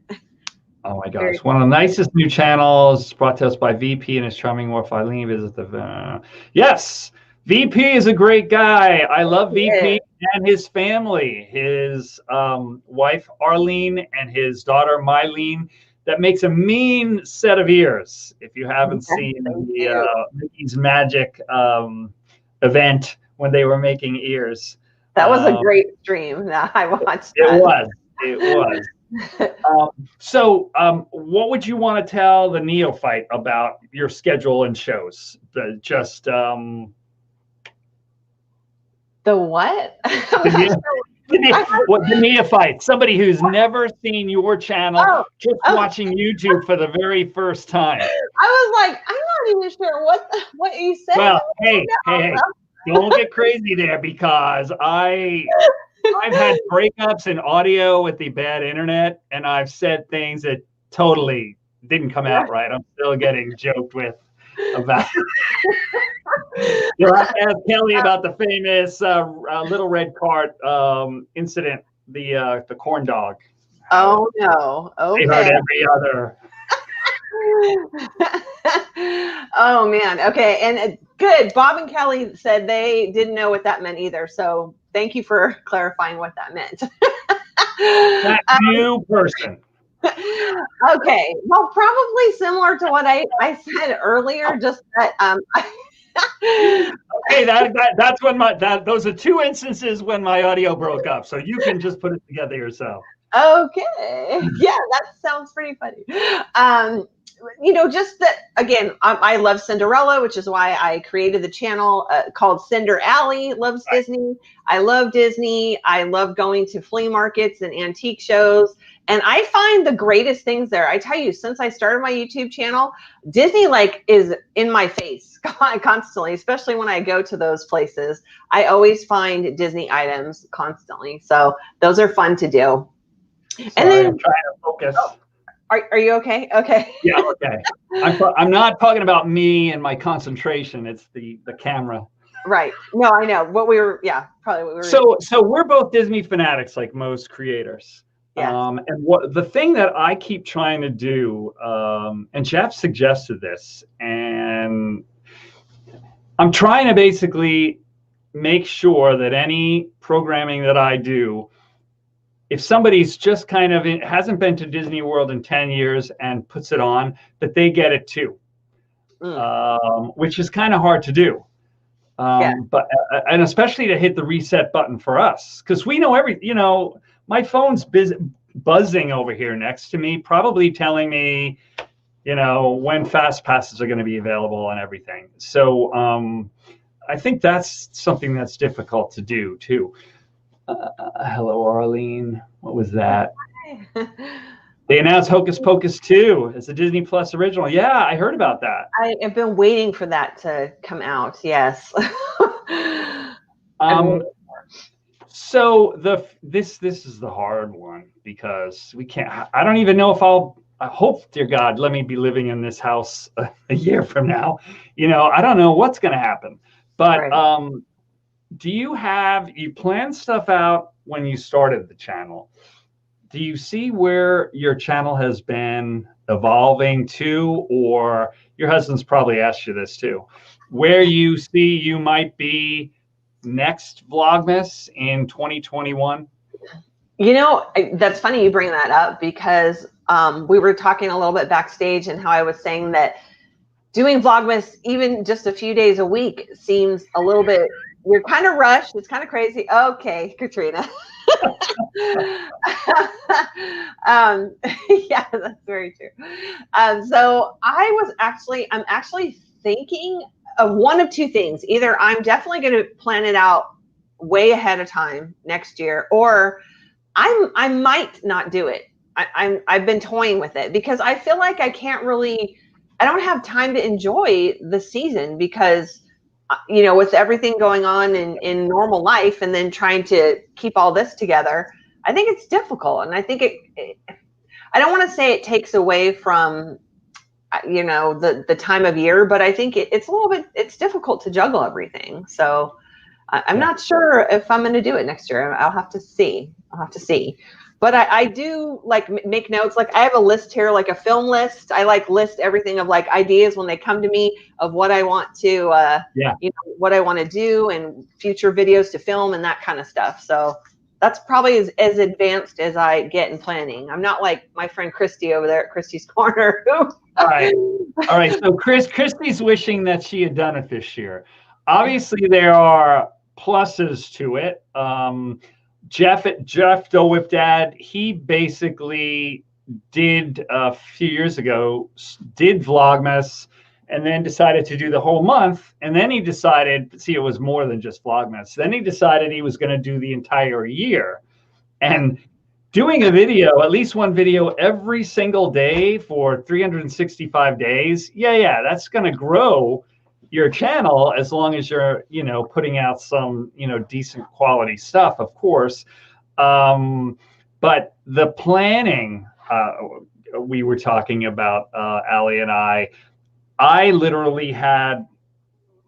Speaker 1: Oh my gosh, one of the nicest new channels brought to us by VP and his charming wife Eileen. Visit the yes, VP is a great guy. I love VP and his family. His wife Arlene and his daughter Mylene. that makes a mean set of ears. If you haven't seen the Mickey's Magic event when they were making ears.
Speaker 2: That was a great stream that I watched.
Speaker 1: It was. So what would you want to tell the neophyte about your schedule and shows?
Speaker 2: The what?
Speaker 1: The neophyte, somebody who's never seen your channel, just watching YouTube for the very first time.
Speaker 2: I was like, I'm not even sure what you said.
Speaker 1: Well, hey, don't get crazy there, because I've had breakups in audio with the bad internet, and I've said things that totally didn't come out right. I'm still getting joked with about. You'll have to ask Kelly about the famous Little Red Cart incident, the corn dog.
Speaker 2: Oh no! Okay.
Speaker 1: They heard every other.
Speaker 2: Oh man. Okay, and good. Bob and Kelly said they didn't know what that meant either. So thank you for clarifying what that meant.
Speaker 1: That new person.
Speaker 2: Okay. Well, probably similar to what I said earlier. Just that.
Speaker 1: Okay, that's when those are two instances when my audio broke up. So you can just put it together yourself.
Speaker 2: Okay. Yeah, that sounds pretty funny. Just that, again, I love Cinderella, which is why I created the channel called Cinder Ali Loves Disney. I love Disney. I love going to flea markets and antique shows. And I find the greatest things there. I tell you, since I started my YouTube channel, Disney is in my face constantly, especially when I go to those places. I always find Disney items constantly. So those are fun to do.
Speaker 1: Sorry,
Speaker 2: and then
Speaker 1: I'm trying to focus.
Speaker 2: Are you okay? Okay.
Speaker 1: Yeah, okay. I'm not talking about me and my concentration. It's the camera.
Speaker 2: Right. No, I know. Probably what we were.
Speaker 1: So we're both Disney fanatics, like most creators.
Speaker 2: Yes.
Speaker 1: And what the thing that I keep trying to do, and Jeff suggested this, and I'm trying to basically make sure that any programming that I do, if somebody's just kind of hasn't been to Disney World in 10 years and puts it on, that they get it too, which is kind of hard to do. But and especially to hit the reset button for us, because we know my phone's buzzing over here next to me, probably telling me, when fast passes are going to be available and everything. So I think that's something that's difficult to do too. Hello, Arlene. What was that? They announced Hocus Pocus 2 as a Disney Plus original. Yeah, I heard about that.
Speaker 2: I have been waiting for that to come out. Yes.
Speaker 1: So this is the hard one, because we can't. I don't even know if I hope, dear God, let me be living in this house a year from now. I don't know what's going to happen. But right. Do you planned stuff out when you started the channel? Do you see where your channel has been evolving to, or your husband's probably asked you this too, where you see you might be next Vlogmas in 2021?
Speaker 2: That's funny you bring that up, because we were talking a little bit backstage, and how I was saying that doing Vlogmas even just a few days a week seems a little bit, you're kind of rushed. It's kind of crazy. Okay, Katrina. Yeah, that's very true. So I'm actually thinking of one of two things. Either I'm definitely going to plan it out way ahead of time next year, or I might not do it. I've been toying with it, because I feel like I don't have time to enjoy the season, because with everything going on in normal life, and then trying to keep all this together, I think it's difficult. And I think I don't want to say it takes away from, the time of year, but I think it's difficult to juggle everything. So I'm not sure if I'm going to do it next year. I'll have to see. But I do make notes. I have a list here, a film list. I list everything of ideas when they come to me of what I want to, what I want to do, and future videos to film and that kind of stuff. So that's probably as advanced as I get in planning. I'm not like my friend Christy over there at Christy's Corner.
Speaker 1: All right. All right. So Christy's wishing that she had done it this year. Obviously, there are pluses to it. Jeff Dole Dad, he basically did a few years ago, did Vlogmas, and then decided to do the whole month. And then he decided, see, it was more than just Vlogmas. Then he decided he was going to do the entire year. And doing a video, at least one video every single day for 365 days, yeah, that's going to grow your channel as long as you're, putting out some, decent quality stuff, of course. But the planning, we were talking about, Ali and I literally had,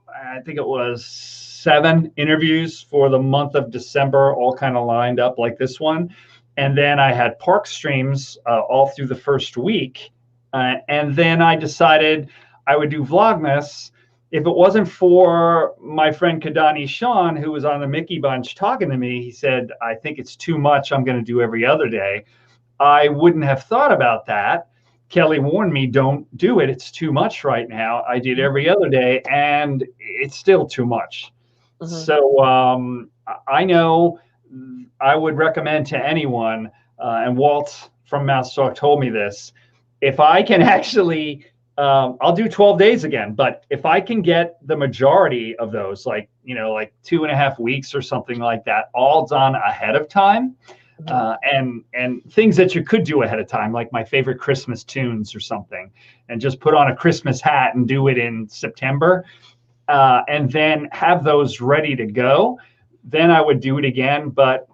Speaker 1: I think it was 7 interviews for the month of December, all kind of lined up like this one. And then I had park streams all through the first week. And then I decided I would do Vlogmas. If it wasn't for my friend Kadani Sean, who was on the Mickey Bunch talking to me, he said, I think it's too much. I'm going to do every other day. I wouldn't have thought about that. Kelly warned me, don't do it. It's too much right now. I did every other day, and it's still too much. Mm-hmm. So I know I would recommend to anyone, and Walt from Mouse Talk told me this, if I can actually, I'll do 12 days again, but if I can get the majority of those, like 2.5 weeks or something like that, all done ahead of time, and things that you could do ahead of time, like my favorite Christmas tunes or something, and just put on a Christmas hat and do it in September, and then have those ready to go, then I would do it again. But,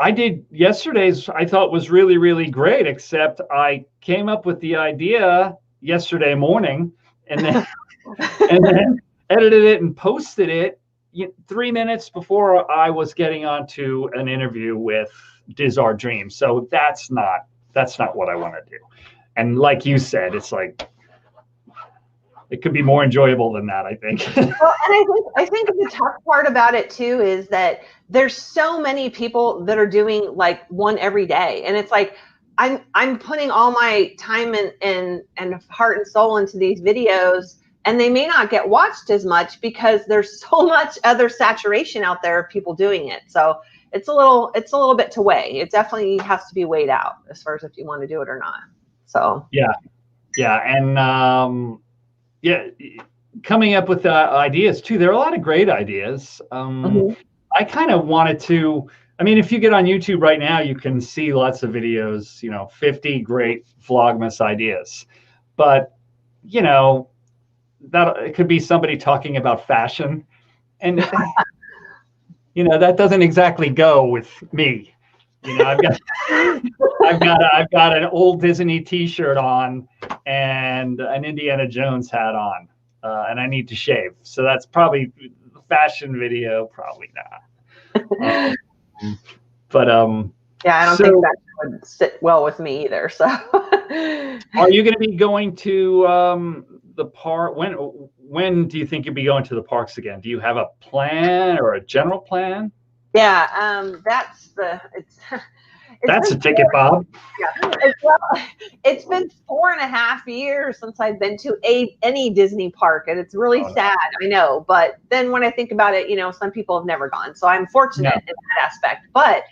Speaker 1: I did yesterday's, I thought was really, really great, except I came up with the idea yesterday morning and then, and then edited it and posted it 3 minutes before I was getting onto an interview with Diz Our Dream. So that's not what I want to do. And like you said, it's like, it could be more enjoyable than that, I think.
Speaker 2: Well, and I think the tough part about it too is that there's so many people that are doing like one every day, and it's like I'm putting all my time and heart and soul into these videos, and they may not get watched as much because there's so much other saturation out there of people doing it. So it's a little bit to weigh. It definitely has to be weighed out as far as if you want to do it or not. So
Speaker 1: yeah, and coming up with ideas too. There are a lot of great ideas. I kind of wanted to, if you get on YouTube right now, you can see lots of videos, 50 great Vlogmas ideas. But, that it could be somebody talking about fashion. And, that doesn't exactly go with me. I've got an old Disney T-shirt on and an Indiana Jones hat on, and I need to shave. So that's probably the fashion video. Probably not. But
Speaker 2: yeah, I don't think that would sit well with me either. So,
Speaker 1: are you going to be going to the park? When do you think you'll be going to the parks again? Do you have a plan or a general plan?
Speaker 2: Yeah, that's
Speaker 1: a ticket, Bob.
Speaker 2: Yeah, it's been 4.5 years since I've been to any Disney park, and it's really sad. I know, but then when I think about it, some people have never gone, so I'm fortunate in that aspect. But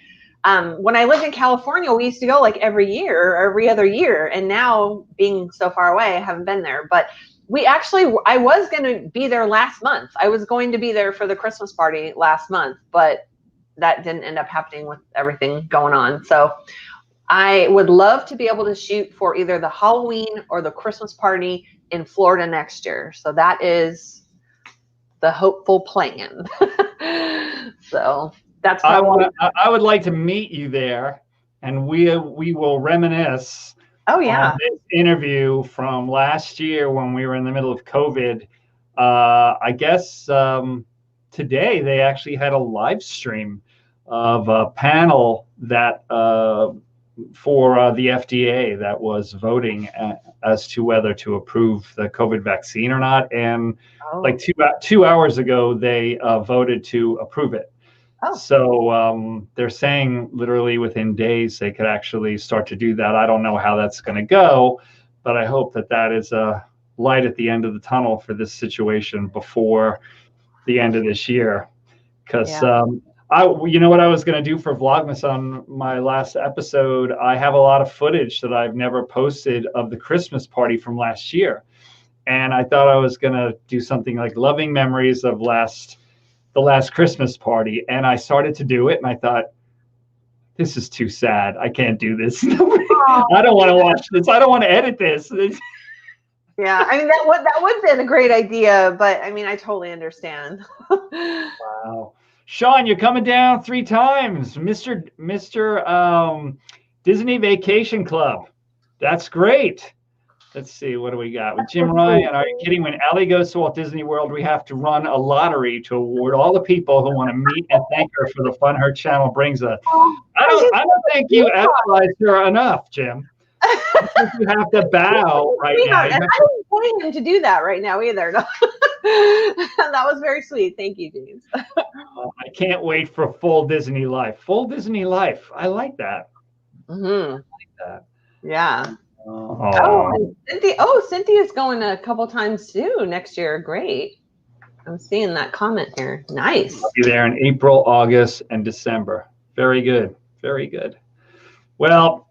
Speaker 2: when I lived in California, we used to go like every year or every other year, and now being so far away, I haven't been there. But I was going to be there last month. I was going to be there for the Christmas party last month, but that didn't end up happening with everything going on. So I would love to be able to shoot for either the Halloween or the Christmas party in Florida next year. So that is the hopeful plan. So that's
Speaker 1: I would like to meet you there, and we will reminisce.
Speaker 2: Oh yeah.
Speaker 1: On this interview from last year when we were in the middle of COVID. I guess today they actually had a live stream of a panel that for the FDA that was voting as to whether to approve the COVID vaccine or not. And like 2 hours ago, they voted to approve it.
Speaker 2: Oh.
Speaker 1: So they're saying literally within days they could actually start to do that. I don't know how that's going to go, but I hope that that is a light at the end of the tunnel for this situation before the end of this year. Because you know what I was going to do for Vlogmas on my last episode? I have a lot of footage that I've never posted of the Christmas party from last year. And I thought I was going to do something like loving memories of the last Christmas party. And I started to do it and I thought, this is too sad. I can't do this. I don't want to watch this. I don't want to edit this.
Speaker 2: Yeah, I mean, that would have been a great idea, but I mean, I totally understand.
Speaker 1: Wow. Sean, you're coming down 3 times. Mr. Disney Vacation Club. That's great. Let's see, what do we got? With Jim Ryan, are you kidding? When Ali goes to Walt Disney World, we have to run a lottery to award all the people who want to meet and thank her for the fun her channel brings us. I don't think you advertised her enough, Jim. I think you have to bow right now.
Speaker 2: I didn't want him to do that right now either. No. That was very sweet. Thank you, James.
Speaker 1: I can't wait for full Disney life. Full Disney life. I like that.
Speaker 2: Mm-hmm.
Speaker 1: I like that.
Speaker 2: Yeah.
Speaker 1: Oh,
Speaker 2: Cynthia's going a couple times too next year. Great. I'm seeing that comment here. Nice.
Speaker 1: I'll be there in April, August, and December. Very good. Very good. Well,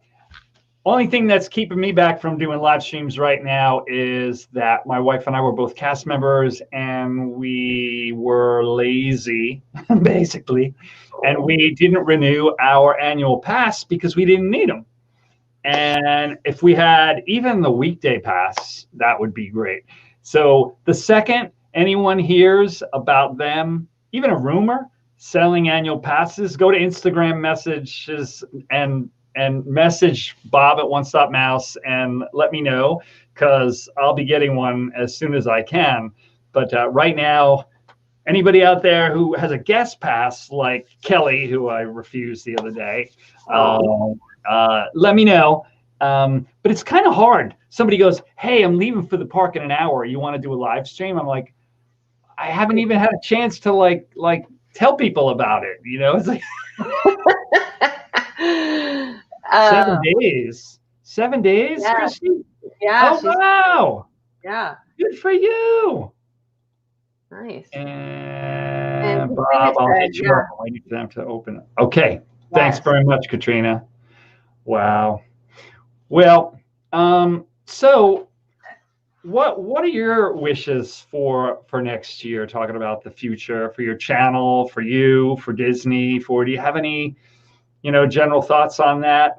Speaker 1: only thing that's keeping me back from doing live streams right now is that my wife and I were both cast members and we were lazy, basically, and we didn't renew our annual pass because we didn't need them. And if we had even the weekday pass, that would be great. So the second anyone hears about them, even a rumor, selling annual passes, go to Instagram messages and message Bob at One Stop Mouse and let me know, because I'll be getting one as soon as I can. But right now, anybody out there who has a guest pass, like Kelly, who I refused the other day, let me know. But it's kind of hard. Somebody goes, hey, I'm leaving for the park in an hour. You want to do a live stream? I'm like, I haven't even had a chance to like tell people about it. You know, it's like 7 days. 7 days,
Speaker 2: yeah.
Speaker 1: Christy?
Speaker 2: Yeah.
Speaker 1: Oh, wow.
Speaker 2: Yeah.
Speaker 1: Good for you.
Speaker 2: Nice.
Speaker 1: And Bob, I'll hit you up. I'm waiting for them to open it. Okay. Yes. Thanks very much, Katrina. Wow. Well, so what are your wishes for next year? Talking about the future for your channel, for you, for Disney, do you have any, general thoughts on that?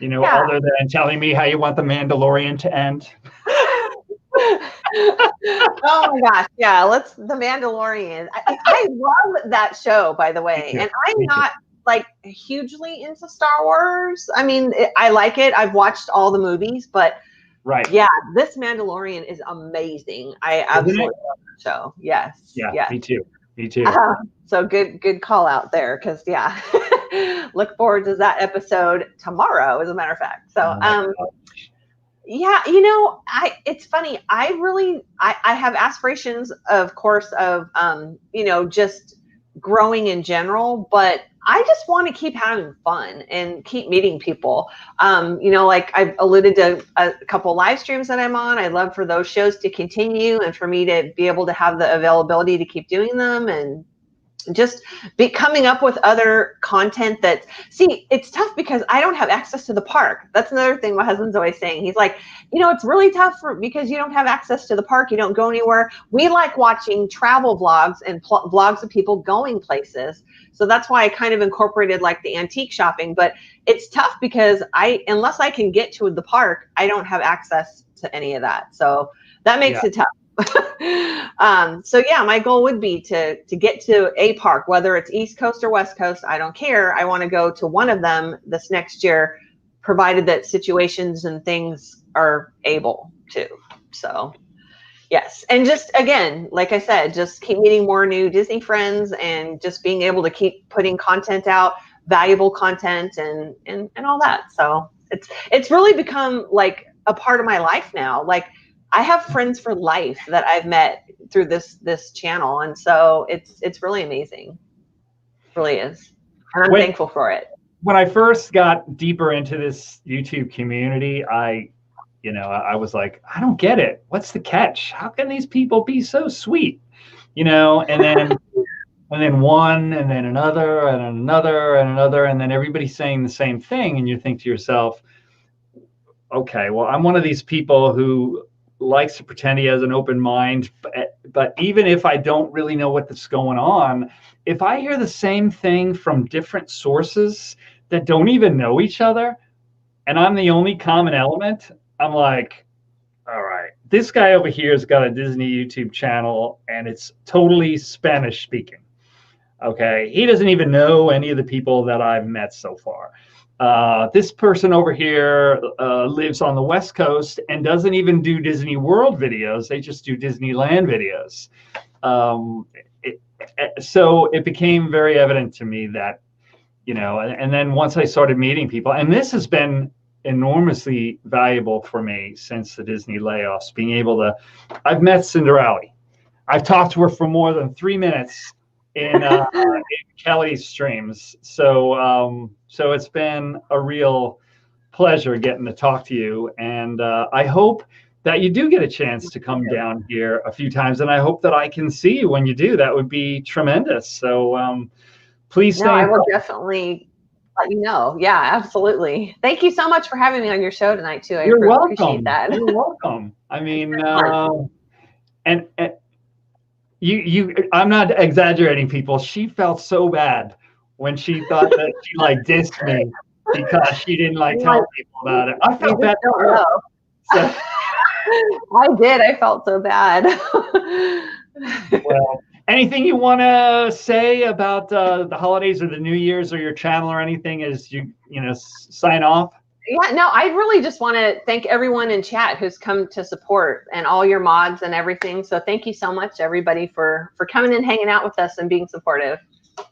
Speaker 1: Other than telling me how you want the Mandalorian to end.
Speaker 2: Oh my gosh, yeah. The Mandalorian. I love that show, by the way, and I'm not like hugely into Star Wars. I mean, I like it. I've watched all the movies, but yeah, this Mandalorian is amazing. I absolutely love the show. Yes.
Speaker 1: Yeah,
Speaker 2: yes.
Speaker 1: Me too.
Speaker 2: So good call out there, because look forward to that episode tomorrow, as a matter of fact. So yeah, it's funny. I have aspirations, of course, of just growing in general, but I just want to keep having fun and keep meeting people. Like I've alluded to a couple live streams that I'm on. I'd love for those shows to continue and for me to be able to have the availability to keep doing them, and just be coming up with other content it's tough because I don't have access to the park. That's another thing my husband's always saying. He's like, it's really tough because you don't have access to the park. You don't go anywhere. We like watching travel vlogs and vlogs of people going places. So that's why I kind of incorporated like the antique shopping, but it's tough because unless I can get to the park, I don't have access to any of that. So that makes it tough. So yeah, my goal would be to get to a park, whether it's East Coast or West Coast. I don't care. I want to go to one of them this next year, provided that situations and things are able to. So yes. And just, again, like I said, just keep meeting more new Disney friends and just being able to keep putting content out, valuable content and all that. So it's really become like a part of my life now. Like, I have friends for life that I've met through this channel, and so it's really amazing. really is. And I'm thankful for it.
Speaker 1: When I first got deeper into this YouTube community, I was like, I don't get it. What's the catch? How can these people be so sweet? And then and then one, and then another, and another, and another, and then everybody's saying the same thing, and you think to yourself, okay, well, I'm one of these people who likes to pretend he has an open mind, but even if I don't really know what's going on, if I hear the same thing from different sources that don't even know each other, and I'm the only common element, I'm like, all right, this guy over here has got a Disney YouTube channel, and it's totally Spanish speaking. Okay, he doesn't even know any of the people that I've met so far. This person over here lives on the West Coast and doesn't even do Disney World videos. They just do Disneyland videos. So it became very evident to me that, and then once I started meeting people, and this has been enormously valuable for me since the Disney layoffs, being able to, I've met Cinder Ali. I've talked to her for more than 3 minutes in Kelly's streams. So it's been a real pleasure getting to talk to you. And I hope that you do get a chance to come down here a few times. And I hope that I can see you when you do. That would be tremendous. So please stay.
Speaker 2: No, I will definitely let you know. Yeah, absolutely. Thank you so much for having me on your show tonight, too.
Speaker 1: You're welcome.
Speaker 2: Appreciate that.
Speaker 1: You're welcome. I mean, and I'm not exaggerating, people. She felt so bad when she thought that she dissed me because she didn't tell people about it. I felt bad for her. So,
Speaker 2: I did. I felt so bad.
Speaker 1: Well, anything you want to say about the holidays or the New Year's or your channel or anything as you sign off?
Speaker 2: Yeah, no, I really just want to thank everyone in chat who's come to support, and all your mods and everything. So thank you so much, everybody, for coming and hanging out with us and being supportive.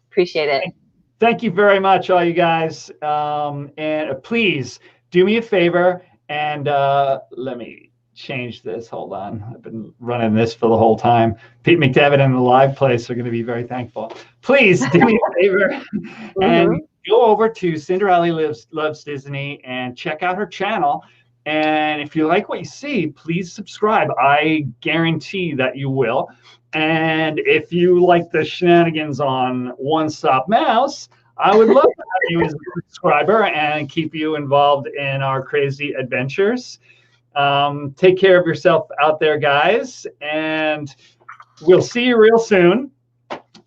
Speaker 2: Appreciate it.
Speaker 1: Thank you very much, all you guys. And please do me a favor and let me change this. Hold on. I've been running this for the whole time. Pete McDevitt and the live place are going to be very thankful. Please do me a favor and go over to Cinder Ali Loves Disney and check out her channel. And if you like what you see, please subscribe. I guarantee that you will. And if you like the shenanigans on One Stop Mouse, I would love to have you as a subscriber and keep you involved in our crazy adventures. Take care of yourself out there, guys. And we'll see you real soon.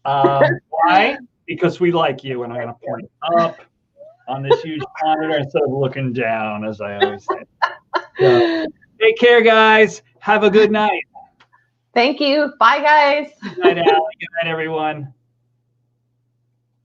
Speaker 1: Why? Because we like you, and I'm going to point up on this huge monitor instead of looking down, as I always say. So, take care, guys. Have a good night.
Speaker 2: Thank you. Bye, guys.
Speaker 1: Good night, Allie. Good night, everyone.